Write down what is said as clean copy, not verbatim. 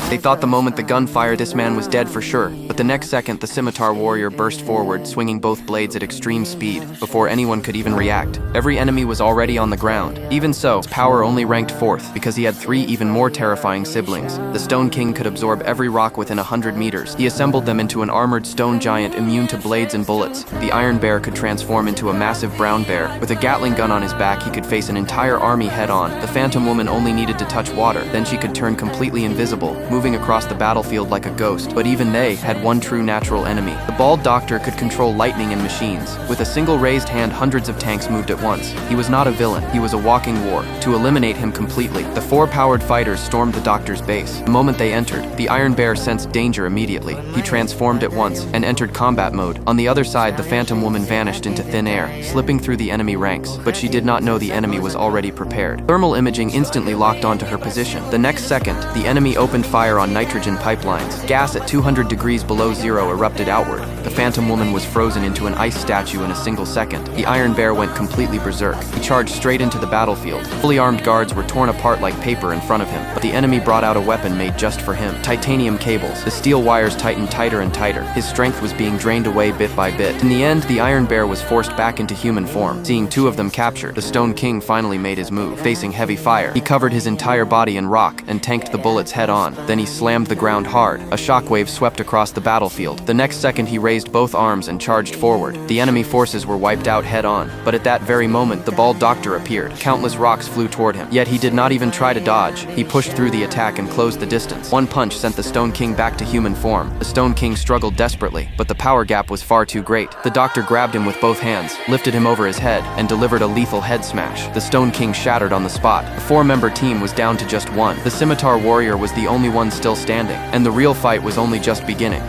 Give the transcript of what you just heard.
They thought the moment the gunfire this man was dead for sure, but the next second the scimitar warrior burst forward, swinging both blades at extreme speed, before anyone could even react. Every enemy was already on the ground. Even so, his power only ranked 4th, because he had 3 even more terrifying siblings. The Stone King could absorb every rock within 100 meters. He assembled them into an armored stone giant immune to blades and bullets. The Iron Bear could transform into a massive brown bear. With a Gatling gun on his back, he could face an entire army head-on. The Phantom Woman only needed to touch water, then she could turn completely invisible, moving across the battlefield like a ghost. But even they had one true natural enemy. The Bald Doctor could control lightning and machines. With a single raised hand, hundreds of tanks moved at once. He was not a villain, he was a walking war. To eliminate him completely, the 4 powered fighters stormed the Doctor's base. The moment they entered, the Iron Bear sensed danger immediately. He transformed at once and entered combat mode. On the other side, the Phantom Woman vanished into thin air, slipping through the enemy ranks, but she did not know the enemy was already prepared. Thermal imaging instantly locked onto her position. The next second, the enemy opened fire on nitrogen pipelines. Gas at 200 degrees below zero erupted outward. The Phantom Woman was frozen into an ice statue in a single second. The Iron Bear went completely berserk. He charged straight into the battlefield. Fully armed guards were torn apart like paper in front of him, but the enemy brought out a weapon made just for him. Titanium cables. The steel wires tightened tighter and tighter. His strength was being drained away bit by bit. In the end, the Iron Bear was forced back into human form. Seeing 2 of them captured, the Stone King finally made his move. Facing heavy fire, he covered his entire body in rock and tanked the bullets head on. Then he slammed the ground hard. A shockwave swept across the battlefield. The next second, he raised both arms and charged forward. The enemy forces were wiped out head on. But at that very moment, the Bald Doctor appeared. Countless rocks flew toward him. Yet he did not even try to dodge. He pushed through the attack and closed the distance. One punch sent the Stone King back to human form. The Stone King struggled desperately, but the power gap was far too great. The Doctor grabbed him with both hands, lifted him over his head, and delivered a lethal head smash. The Stone King shattered on the spot. The 4-member team was down to just 1. The Scimitar Warrior was the only one still standing, and the real fight was only just beginning.